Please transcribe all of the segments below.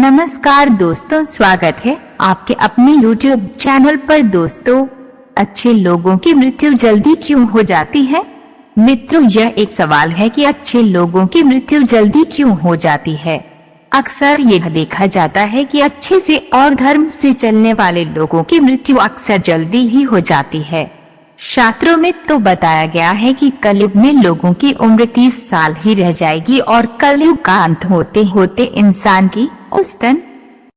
नमस्कार दोस्तों, स्वागत है आपके अपने YouTube चैनल पर। दोस्तों, अच्छे लोगों की मृत्यु जल्दी क्यों हो जाती है? मित्रों, यह एक सवाल है कि अच्छे लोगों की मृत्यु जल्दी क्यों हो जाती है। अक्सर यह देखा जाता है कि अच्छे से और धर्म से चलने वाले लोगों की मृत्यु अक्सर जल्दी ही हो जाती है। शास्त्रों में तो बताया गया है कि कलयुग में लोगों की उम्र 30 साल ही रह जाएगी और कलयुग का अंत होते होते इंसान की औसतन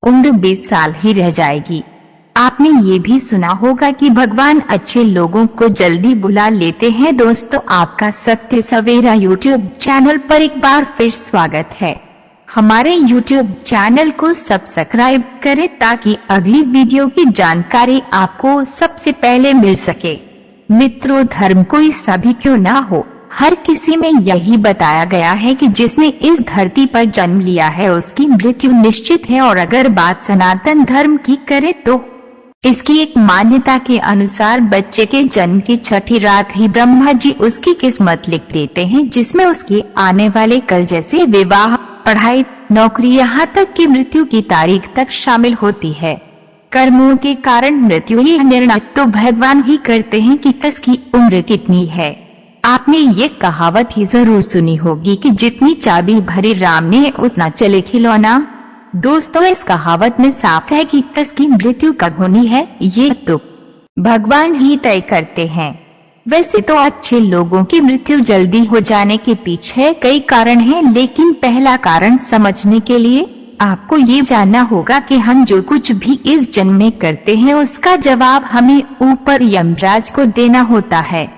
उम्र 20 साल ही रह जाएगी। आपने ये भी सुना होगा कि भगवान अच्छे लोगों को जल्दी बुला लेते हैं। दोस्तों, आपका सत्य सवेरा YouTube चैनल पर एक बार फिर स्वागत है। हमारे YouTube चैनल को सब्सक्राइब करें ताकि अगली वीडियो की जानकारी आपको सबसे पहले मिल सके। मित्रों, धर्म कोई सा भी क्यों ना हो, हर किसी में यही बताया गया है कि जिसने इस धरती पर जन्म लिया है उसकी मृत्यु निश्चित है। और अगर बात सनातन धर्म की करें तो इसकी एक मान्यता के अनुसार बच्चे के जन्म की छठी रात ही ब्रह्मा जी उसकी किस्मत लिख देते हैं, जिसमें उसके आने वाले कल जैसे विवाह, पढ़ाई, नौकरी, यहाँ तक कि मृत्यु की तारीख तक शामिल होती है। कर्मों के कारण मृत्यु यह निर्णय तो भगवान ही करते हैं कि किसकी उम्र कितनी है। आपने ये कहावत ही जरूर सुनी होगी कि जितनी चाबी भरी राम ने उतना चले खिलौना। दोस्तों, इस कहावत में साफ है कि किसकी मृत्यु कब होनी है ये तो भगवान ही तय करते हैं। वैसे तो अच्छे लोगों की मृत्यु जल्दी हो जाने के पीछे कई कारण हैं, लेकिन पहला कारण समझने के लिए आपको ये जानना होगा कि हम जो कुछ भी इस जन्म में करते हैं उसका जवाब हमें ऊपर यमराज को देना होता है।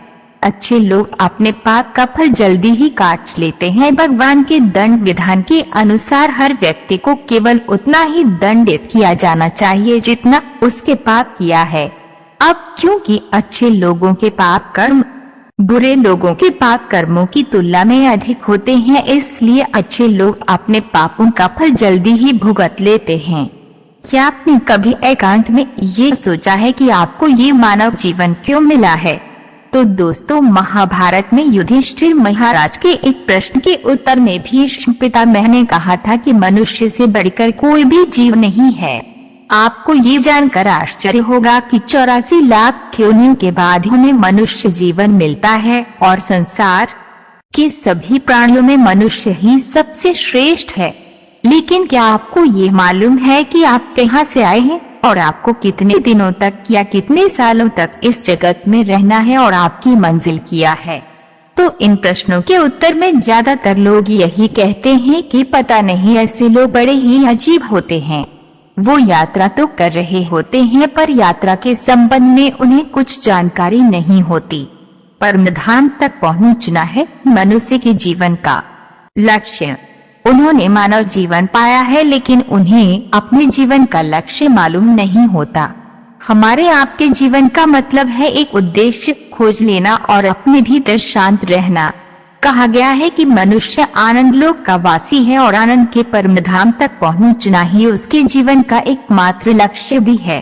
अच्छे लोग अपने पाप का फल जल्दी ही काट लेते हैं। भगवान के दंड विधान के अनुसार हर व्यक्ति को केवल उतना ही दंडित किया जाना चाहिए जितना उसके पाप किया है। अब क्योंकि अच्छे लोगों के पाप कर्म बुरे लोगों के पाप कर्मों की तुलना में अधिक होते हैं, इसलिए अच्छे लोग अपने पापों का फल जल्दी ही भुगत लेते हैं। क्या आपने कभी एकांत में ये सोचा है कि आपको ये मानव जीवन क्यों मिला है? तो दोस्तों, महाभारत में युधिष्ठिर महाराज के एक प्रश्न के उत्तर में भीष्म पितामह ने कहा था कि मनुष्य से बढ़कर कोई भी जीव नहीं है। आपको ये जानकर आश्चर्य होगा कि 84 लाख योनियों के बाद हमें मनुष्य जीवन मिलता है और संसार के सभी प्राणियों में मनुष्य ही सबसे श्रेष्ठ है। लेकिन क्या आपको ये मालूम है कि आप कहाँ से आए हैं और आपको कितने दिनों तक या कितने सालों तक इस जगत में रहना है और आपकी मंजिल क्या है? तो इन प्रश्नों के उत्तर में ज्यादातर लोग यही कहते हैं कि पता नहीं। ऐसे लोग बड़े ही अजीब होते हैं। वो यात्रा तो कर रहे होते हैं पर यात्रा के संबंध में उन्हें कुछ जानकारी नहीं होती। परम धाम तक पहुंचना है मनुष्य के जीवन का लक्ष्य। उन्होंने मानव जीवन पाया है, लेकिन उन्हें अपने जीवन का लक्ष्य मालूम नहीं होता। हमारे आपके जीवन का मतलब है एक उद्देश्य खोज लेना और अपने भीतर शांत रहना। कहा गया है कि मनुष्य आनंद लोक का वासी है और आनंद के परम धाम तक पहुंचना ही उसके जीवन का एकमात्र लक्ष्य भी है।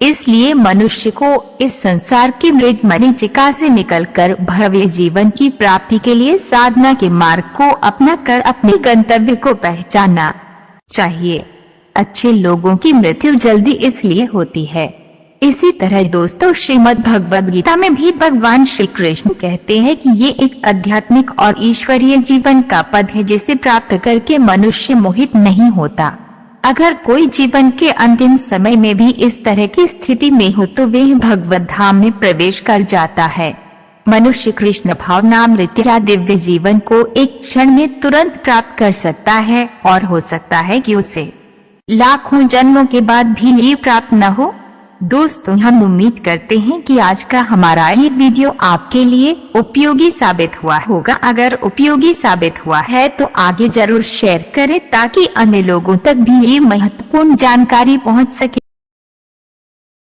इसलिए मनुष्य को इस संसार की मृग मरीचिका से निकलकर भव्य जीवन की प्राप्ति के लिए साधना के मार्ग को अपना कर अपने गंतव्य को पहचानना चाहिए। अच्छे लोगों की मृत्यु जल्दी इसलिए होती है। इसी तरह दोस्तों, श्रीमद् भगवद गीता में भी भगवान श्री कृष्ण कहते हैं कि ये एक आध्यात्मिक और ईश्वरीय जीवन का पद है जिसे प्राप्त करके मनुष्य मोहित नहीं होता। अगर कोई जीवन के अंतिम समय में भी इस तरह की स्थिति में हो तो वह भगवत धाम में प्रवेश कर जाता है। मनुष्य कृष्ण भावनामृत या दिव्य जीवन को एक क्षण में तुरंत प्राप्त कर सकता है और हो सकता है कि उसे लाखों जन्मों के बाद भी ये प्राप्त न हो। दोस्तों, हम उम्मीद करते हैं कि आज का हमारा ये वीडियो आपके लिए उपयोगी साबित हुआ होगा। अगर उपयोगी साबित हुआ है तो आगे जरूर शेयर करें ताकि अन्य लोगों तक भी ये महत्वपूर्ण जानकारी पहुंच सके।